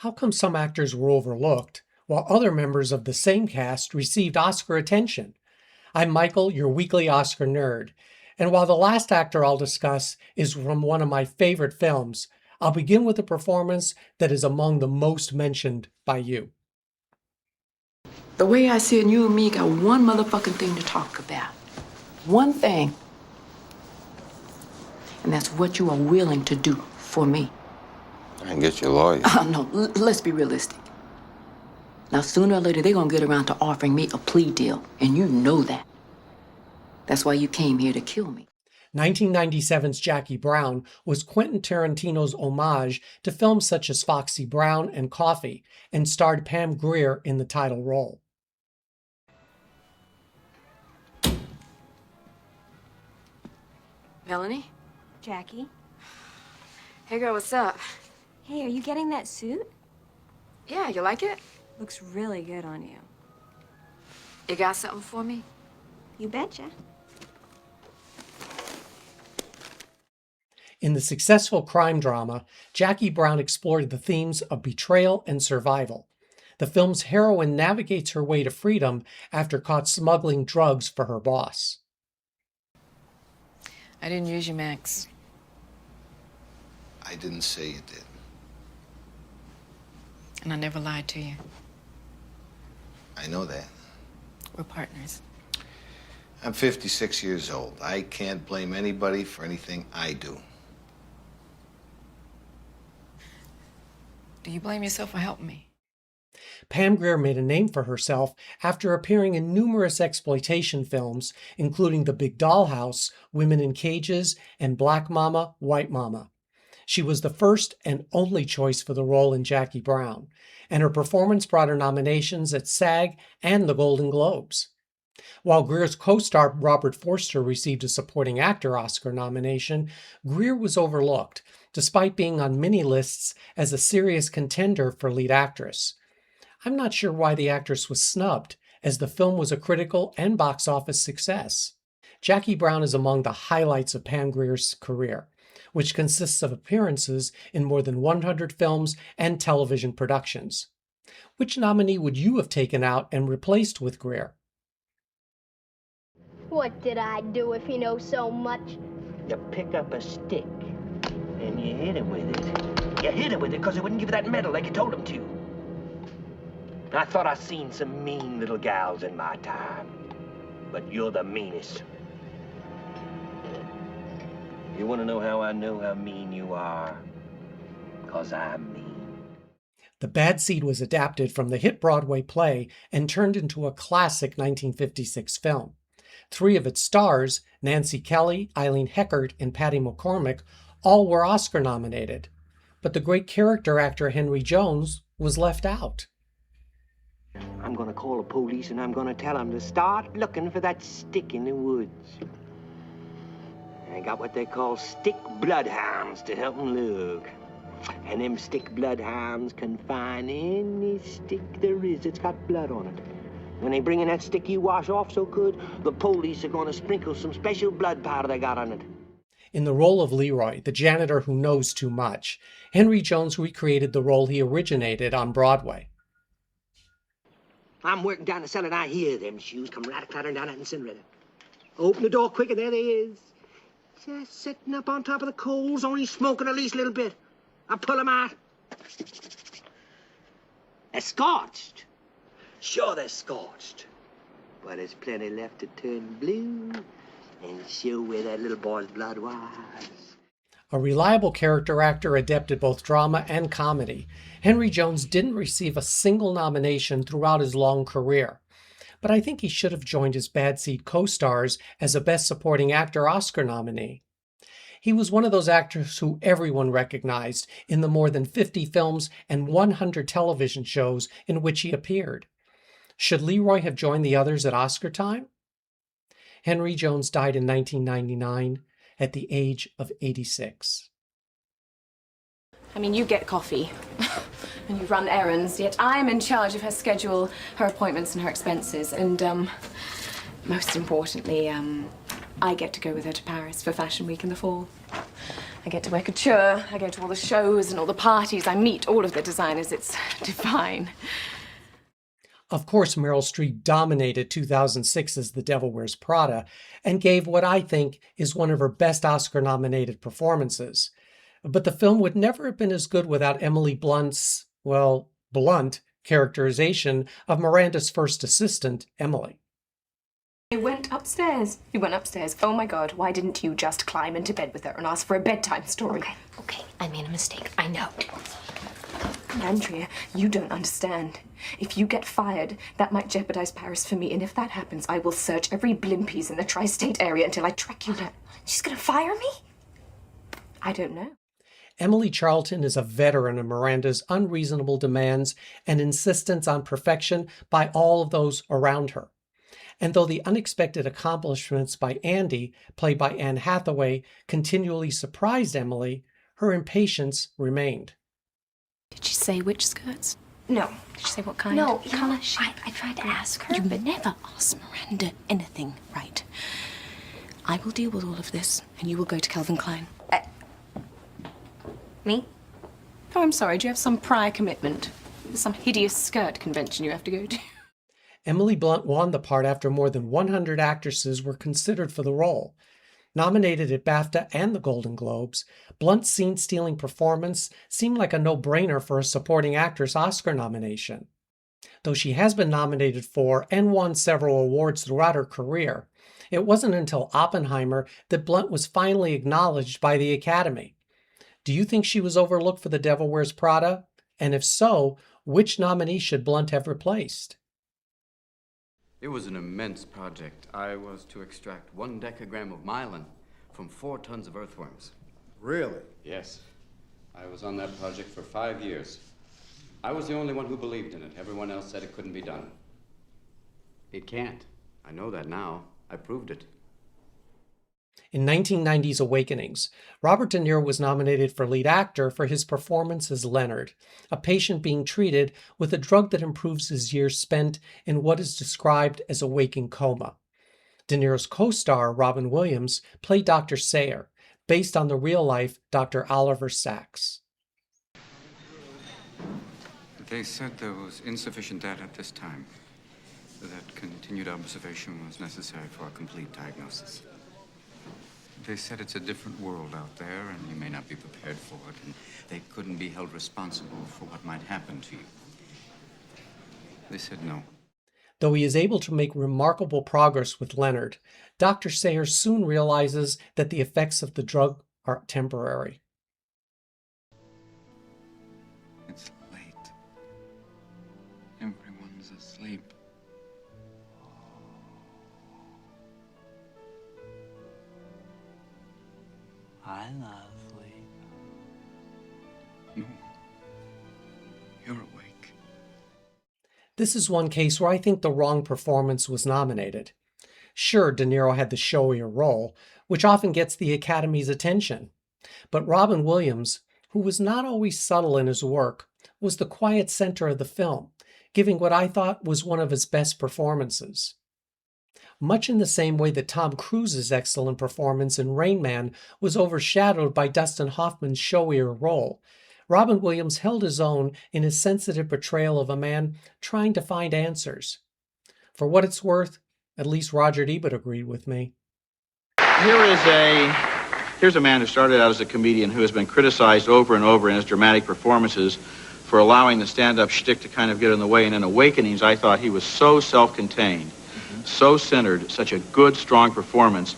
How come some actors were overlooked, while other members of the same cast received Oscar attention? I'm Michael, your weekly Oscar nerd. And while the last actor I'll discuss is from one of my favorite films, I'll begin with a performance that is among the most mentioned by you. The way I see it, you and me got one motherfucking thing to talk about. One thing. And that's what you are willing to do for me. I can get you a lawyer. No, let's be realistic. Now, sooner or later, they're gonna get around to offering me a plea deal, and you know that. That's why you came here to kill me. 1997's Jackie Brown was Quentin Tarantino's homage to films such as Foxy Brown and Coffee, and starred Pam Grier in the title role. Melanie? Jackie? Hey girl, what's up? Hey, are you getting that suit? Yeah, you like it? Looks really good on you. You got something for me? You betcha. In the successful crime drama, Jackie Brown explored the themes of betrayal and survival. The film's heroine navigates her way to freedom after caught smuggling drugs for her boss. I didn't use you, Max. I didn't say you did. And I never lied to you. I know that. We're partners. I'm 56 years old. I can't blame anybody for anything I do. Do you blame yourself for helping me? Pam Grier made a name for herself after appearing in numerous exploitation films, including The Big Dollhouse, Women in Cages, and Black Mama, White Mama. She was the first and only choice for the role in Jackie Brown, and her performance brought her nominations at SAG and the Golden Globes. While Grier's co-star Robert Forster received a Supporting Actor Oscar nomination, Grier was overlooked, despite being on many lists as a serious contender for lead actress. I'm not sure why the actress was snubbed, as the film was a critical and box office success. Jackie Brown is among the highlights of Pam Grier's career, which consists of appearances in more than 100 films and television productions. Which nominee would you have taken out and replaced with Grier? What did I do if you know so much? You pick up a stick and you hit him with it. You hit him with it because he wouldn't give you that medal like you told him to. I thought I seen some mean little gals in my time, but you're the meanest. You want to know how I know how mean you are? 'Cause I'm mean. The Bad Seed was adapted from the hit Broadway play and turned into a classic 1956 film. Three of its stars, Nancy Kelly, Eileen Heckart, and Patty McCormick, all were Oscar nominated. But the great character actor Henry Jones was left out. I'm gonna call the police and I'm gonna tell them to start looking for that stick in the woods. I got what they call stick bloodhounds to help them look. And them stick bloodhounds can find any stick there is that's got blood on it. When they bring in that stick you wash off so good, the police are gonna sprinkle some special blood powder they got on it. In the role of Leroy, the janitor who knows too much, Henry Jones recreated the role he originated on Broadway. I'm working down the cellar and I hear them shoes come rat-clattering down that incinerator. Open the door quick and there they is. Just sitting up on top of the coals, only smoking the least little bit. I pull them out. They're scorched. Sure they're scorched. But there's plenty left to turn blue and show where that little boy's blood was. A reliable character actor adept at both drama and comedy, Henry Jones didn't receive a single nomination throughout his long career. But I think he should have joined his Bad Seed co-stars as a Best Supporting Actor Oscar nominee. He was one of those actors who everyone recognized in the more than 50 films and 100 television shows in which he appeared. Should Leroy have joined the others at Oscar time? Henry Jones died in 1999 at the age of 86. I mean, you get coffee and you run errands, yet I'm in charge of her schedule, her appointments and her expenses. And most importantly, I get to go with her to Paris for Fashion Week in the fall. I get to wear couture, I go to all the shows and all the parties, I meet all of the designers. It's divine. Of course, Meryl Streep dominated 2006's The Devil Wears Prada and gave what I think is one of her best Oscar-nominated performances. But the film would never have been as good without Emily Blunt's, well, blunt characterization of Miranda's first assistant, Emily. You went upstairs. You went upstairs. Oh my God, why didn't you just climb into bed with her and ask for a bedtime story? Okay, I made a mistake. I know. Andrea, you don't understand. If you get fired, that might jeopardize Paris for me, and if that happens, I will search every Blimpies in the tri-state area until I track you down. She's gonna fire me? I don't know. Emily Charlton is a veteran of Miranda's unreasonable demands and insistence on perfection by all of those around her. And though the unexpected accomplishments by Andy, played by Anne Hathaway, continually surprised Emily, her impatience remained. Did she say which skirts? No. Did she say what kind? No, Colour? I tried to ask her. You never ask Miranda anything, right? I will deal with all of this, and you will go to Calvin Klein. Me? Oh, I'm sorry. Do you have some prior commitment? There's some hideous skirt convention you have to go to. Emily Blunt won the part after more than 100 actresses were considered for the role. Nominated at BAFTA and the Golden Globes, Blunt's scene-stealing performance seemed like a no-brainer for a supporting actress Oscar nomination. Though she has been nominated for and won several awards throughout her career, it wasn't until Oppenheimer that Blunt was finally acknowledged by the Academy. Do you think she was overlooked for The Devil Wears Prada? And if so, which nominee should Blunt have replaced? It was an immense project. I was to extract 1 decagram of myelin from 4 tons of earthworms. Really? Yes. I was on that project for 5 years. I was the only one who believed in it. Everyone else said it couldn't be done. It can't. I know that now. I proved it. In 1990's Awakenings, Robert De Niro was nominated for lead actor for his performance as Leonard, a patient being treated with a drug that improves his years spent in what is described as a waking coma. De Niro's co-star, Robin Williams, played Dr. Sayer, based on the real-life Dr. Oliver Sacks. They said there was insufficient data at this time, that continued observation was necessary for a complete diagnosis. They said it's a different world out there, and you may not be prepared for it, and they couldn't be held responsible for what might happen to you. They said no. Though he is able to make remarkable progress with Leonard, Dr. Sayer soon realizes that the effects of the drug are temporary. It's late. Everyone's asleep. I love sleep. No. You're awake. This is one case where I think the wrong performance was nominated. Sure, De Niro had the showier role, which often gets the Academy's attention. But Robin Williams, who was not always subtle in his work, was the quiet center of the film, giving what I thought was one of his best performances. Much in the same way that Tom Cruise's excellent performance in Rain Man was overshadowed by Dustin Hoffman's showier role, Robin Williams held his own in his sensitive portrayal of a man trying to find answers. For what it's worth, at least Roger Ebert agreed with me. Here's a man who started out as a comedian who has been criticized over and over in his dramatic performances for allowing the stand-up shtick to kind of get in the way. And in Awakenings, I thought he was so self-contained, so centered, such a good, strong performance.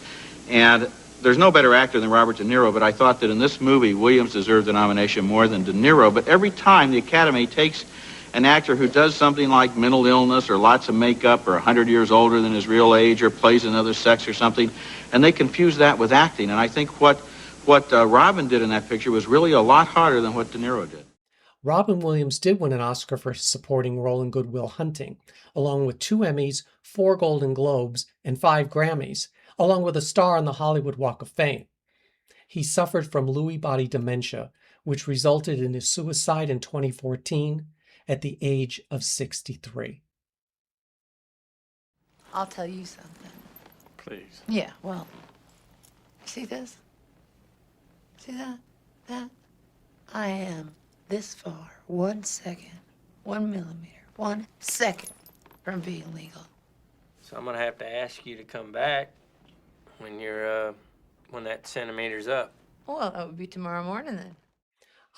And there's no better actor than Robert De Niro, but I thought that in this movie, Williams deserved the nomination more than De Niro. But every time the Academy takes an actor who does something like mental illness or lots of makeup or 100 years older than his real age or plays another sex or something, and they confuse that with acting. And I think what Robin did in that picture was really a lot harder than what De Niro did. Robin Williams did win an Oscar for his supporting role in Good Will Hunting, along with 2 Emmys, 4 Golden Globes, and 5 Grammys, along with a star on the Hollywood Walk of Fame. He suffered from Lewy body dementia, which resulted in his suicide in 2014 at the age of 63. I'll tell you something. Please. Yeah, well, see this? See that? that? I am this far, 1 second, 1 millimeter, 1 second from being legal. So I'm gonna have to ask you to come back when you're, when that centimeter's up. Well, that would be tomorrow morning then.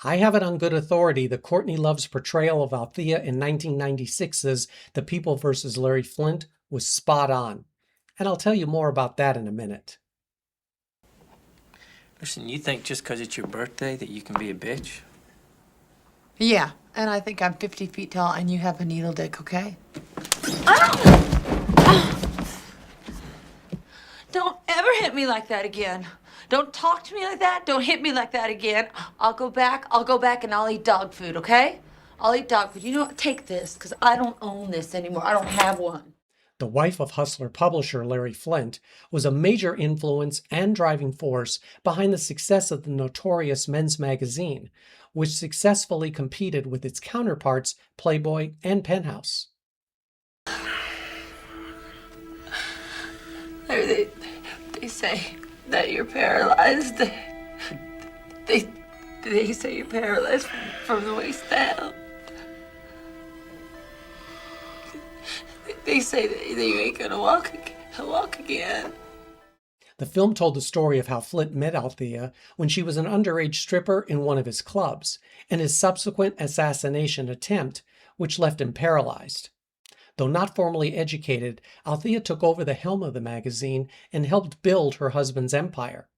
I have it on good authority that Courtney Love's portrayal of Althea in 1996's The People vs. Larry Flynt was spot on. And I'll tell you more about that in a minute. Listen, you think just 'cause it's your birthday that you can be a bitch? Yeah, and I think I'm 50 feet tall and you have a needle dick, okay? Don't ever hit me like that again. Don't talk to me like that. Don't hit me like that again. I'll go back and I'll eat dog food, okay? I'll eat dog food. You know what? Take this, because I don't own this anymore. I don't have one. The wife of hustler publisher Larry Flynt was a major influence and driving force behind the success of the notorious men's magazine, which successfully competed with its counterparts Playboy and Penthouse. They say that you're paralyzed. They say you're paralyzed from the waist down. They say that you ain't gonna walk again. The film told the story of how Flynt met Althea when she was an underage stripper in one of his clubs, and his subsequent assassination attempt, which left him paralyzed. Though not formally educated, Althea took over the helm of the magazine and helped build her husband's empire.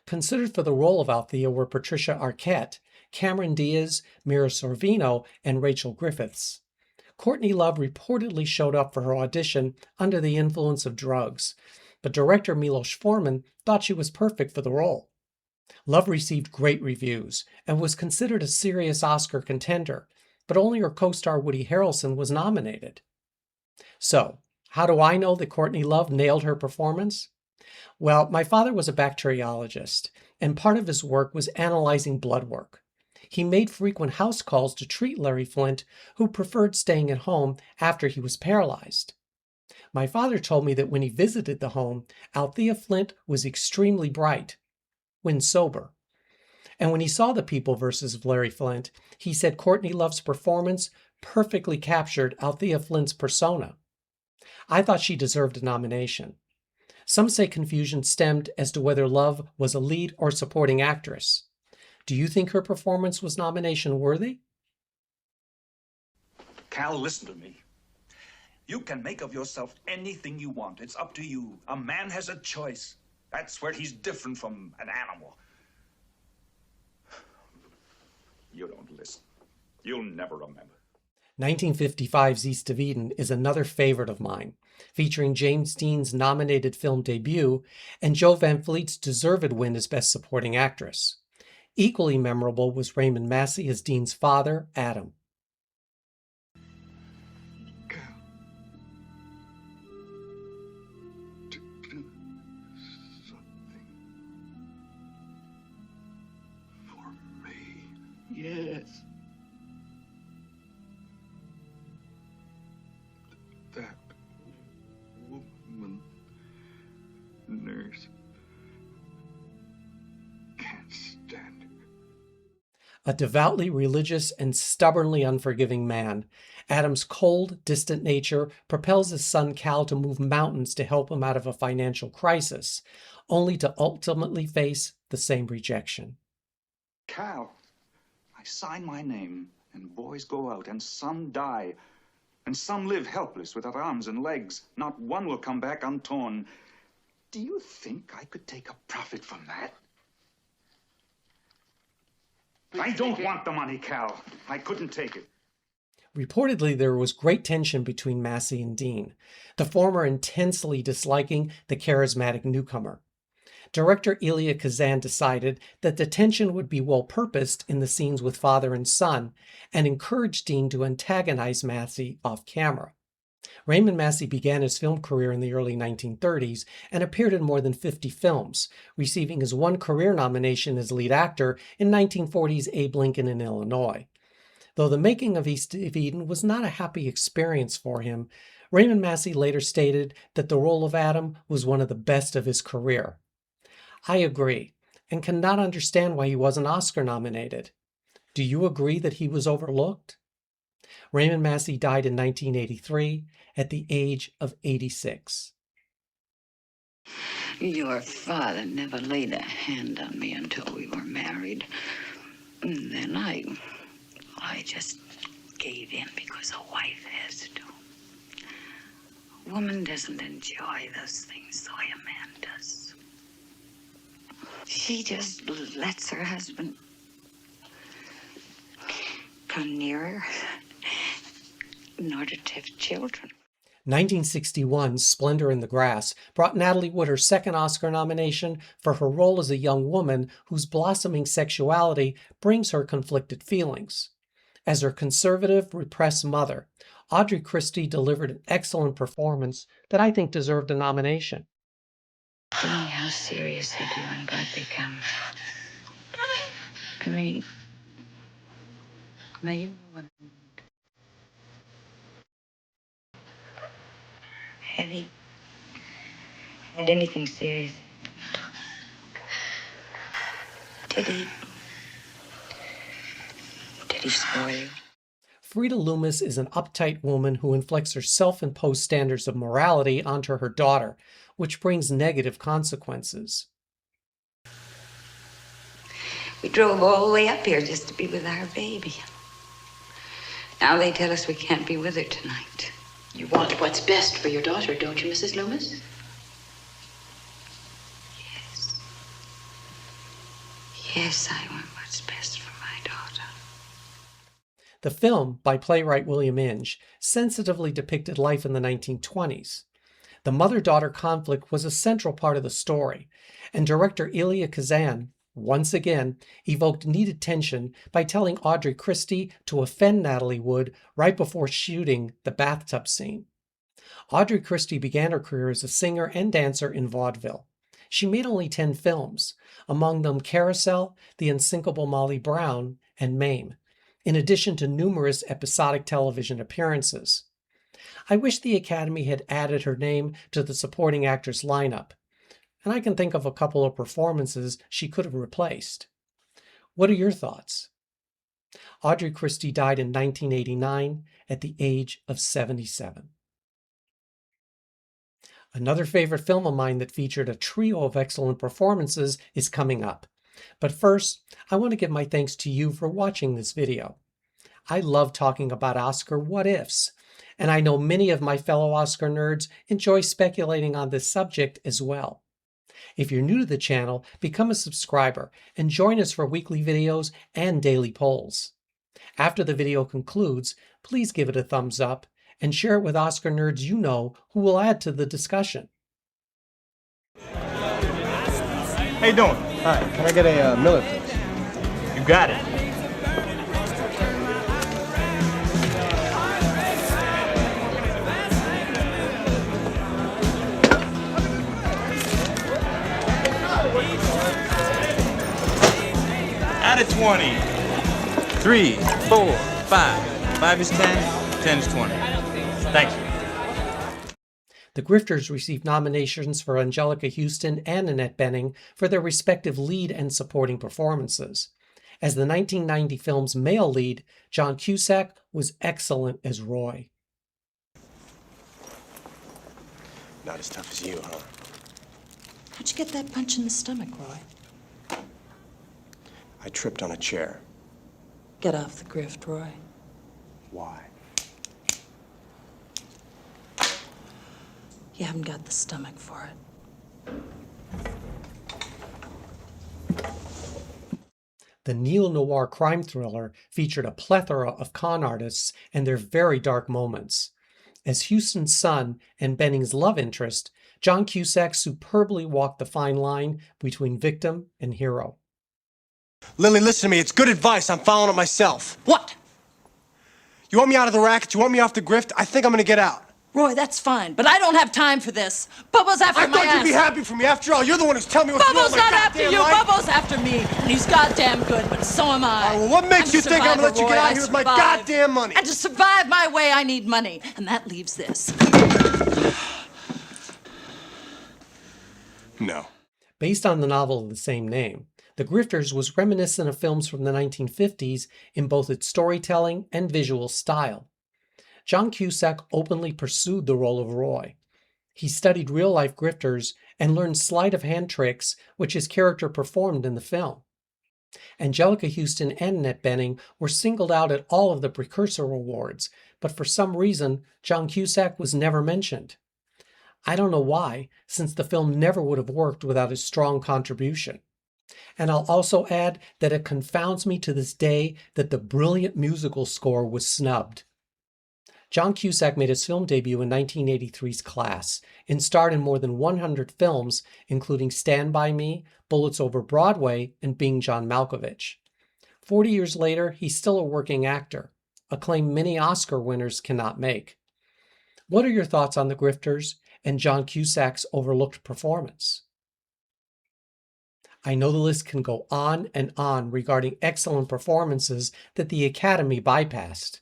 Considered for the role of Althea were Patricia Arquette, Cameron Diaz, Mira Sorvino, and Rachel Griffiths. Courtney Love reportedly showed up for her audition under the influence of drugs, but director Milos Forman thought she was perfect for the role. Love received great reviews and was considered a serious Oscar contender, but only her co-star Woody Harrelson was nominated. So, how do I know that Courtney Love nailed her performance? Well, my father was a bacteriologist, and part of his work was analyzing blood work. He made frequent house calls to treat Larry Flynt, who preferred staying at home after he was paralyzed. My father told me that when he visited the home, Althea Flynt was extremely bright, when sober. And when he saw The People vs. Larry Flynt, he said Courtney Love's performance perfectly captured Althea Flynt's persona. I thought she deserved a nomination. Some say confusion stemmed as to whether Love was a lead or supporting actress. Do you think her performance was nomination worthy? Cal, listen to me. You can make of yourself anything you want. It's up to you. A man has a choice. That's where he's different from an animal. You don't listen. You'll never remember. 1955's East of Eden is another favorite of mine, featuring James Dean's nominated film debut and Jo Van Fleet's deserved win as Best Supporting Actress. Equally memorable was Raymond Massey as Dean's father, Adam. Yes. That woman, nurse, can't stand her. A devoutly religious and stubbornly unforgiving man, Adam's cold, distant nature propels his son Cal to move mountains to help him out of a financial crisis, only to ultimately face the same rejection. Cal, I sign my name, and boys go out, and some die. And some live helpless without arms and legs. Not one will come back untorn. Do you think I could take a profit from that? I don't want the money, Cal. I couldn't take it. Reportedly, there was great tension between Massey and Dean, the former intensely disliking the charismatic newcomer. Director Elia Kazan decided that the tension would be well-purposed in the scenes with father and son, and encouraged Dean to antagonize Massey off-camera. Raymond Massey began his film career in the early 1930s and appeared in more than 50 films, receiving his one career nomination as lead actor in 1940's Abe Lincoln in Illinois. Though the making of East of Eden was not a happy experience for him, Raymond Massey later stated that the role of Adam was one of the best of his career. I agree, and cannot understand why he wasn't Oscar nominated. Do you agree that he was overlooked? Raymond Massey died in 1983 at the age of 86. Your father never laid a hand on me until we were married. And then I just gave in because a wife has to. A woman doesn't enjoy those things the way a man does. She just lets her husband come near her in order to have children. 1961's Splendor in the Grass brought Natalie Wood her second Oscar nomination for her role as a young woman whose blossoming sexuality brings her conflicted feelings. As her conservative, repressed mother, Audrey Christie delivered an excellent performance that I think deserved a nomination. Tell me how serious have you and Bud become? I mean, have he had anything serious? Did he spoil you? Frida Loomis is an uptight woman who inflicts her self-imposed standards of morality onto her daughter, which brings negative consequences. We drove all the way up here just to be with our baby. Now they tell us we can't be with her tonight. You want what's best for your daughter, don't you, Mrs. Loomis? Yes, I want what's best for my daughter. The film, by playwright William Inge, sensitively depicted life in the 1920s. The mother-daughter conflict was a central part of the story, and director Elia Kazan, once again, evoked needed tension by telling Audrey Christie to offend Natalie Wood right before shooting the bathtub scene. Audrey Christie began her career as a singer and dancer in vaudeville. She made only 10 films, among them Carousel, The Unsinkable Molly Brown, and Mame, in addition to numerous episodic television appearances. I wish the Academy had added her name to the supporting actress lineup, and I can think of a couple of performances she could have replaced. What are your thoughts? Audrey Christie died in 1989 at the age of 77. Another favorite film of mine that featured a trio of excellent performances is coming up. But first, I want to give my thanks to you for watching this video. I love talking about Oscar what-ifs, and I know many of my fellow Oscar nerds enjoy speculating on this subject as well. If you're new to the channel, become a subscriber and join us for weekly videos and daily polls. After the video concludes, please give it a thumbs up and share it with Oscar nerds you know who will add to the discussion. How you doing? Hi, can I get a Miller, please? You got it. Out of 20. 3, 4, 5. 5 is 10, 10 is 20. Thanks. The Grifters received nominations for Angelica Houston and Annette Bening for their respective lead and supporting performances. As the 1990 film's male lead, John Cusack was excellent as Roy. Not as tough as you, huh? How'd you get that punch in the stomach, Roy? I tripped on a chair. Get off the grift, Roy. Why? You haven't got the stomach for it. The neo-noir crime thriller featured a plethora of con artists and their very dark moments. As Houston's son and Benning's love interest, John Cusack superbly walked the fine line between victim and hero. Lily, listen to me. It's good advice. I'm following it myself. What? You want me out of the racket? You want me off the grift? I think I'm gonna get out. Roy, that's fine, but I don't have time for this. Bubba's after my ass. I thought you'd be happy for me. After all, you're the one who's telling me what to do with Bubba's my not after you. life. Bubba's after me, and he's goddamn good, but so am I. Well, what makes you think I'm gonna let you get out here with my goddamn money? And to survive my way, I need money, and that leaves this. No. Based on the novel of the same name, The Grifters was reminiscent of films from the 1950s in both its storytelling and visual style. John Cusack openly pursued the role of Roy. He studied real-life grifters and learned sleight of hand tricks, which his character performed in the film. Angelica Houston and Annette Bening were singled out at all of the precursor awards, but for some reason, John Cusack was never mentioned. I don't know why, since the film never would have worked without his strong contribution. And I'll also add that it confounds me to this day that the brilliant musical score was snubbed. John Cusack made his film debut in 1983's Class and starred in more than 100 films, including Stand By Me, Bullets Over Broadway, and Being John Malkovich. 40 years later, he's still a working actor, a claim many Oscar winners cannot make. What are your thoughts on The Grifters and John Cusack's overlooked performance? I know the list can go on and on regarding excellent performances that the Academy bypassed.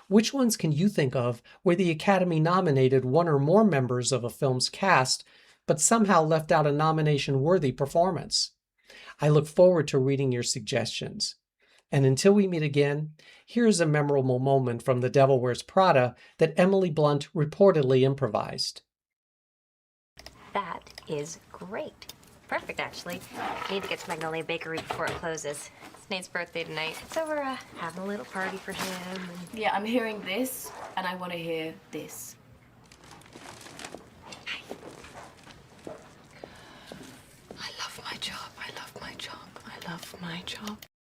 Which ones can you think of where the Academy nominated one or more members of a film's cast, but somehow left out a nomination-worthy performance? I look forward to reading your suggestions. And until we meet again, here's a memorable moment from The Devil Wears Prada that Emily Blunt reportedly improvised. That is great. Perfect, actually. Need to get to Magnolia Bakery before it closes. It's Nate's birthday tonight, so we're having a little party for him. Yeah, I'm hearing this, and I want to hear this. I love my job. I love my job. I love my job.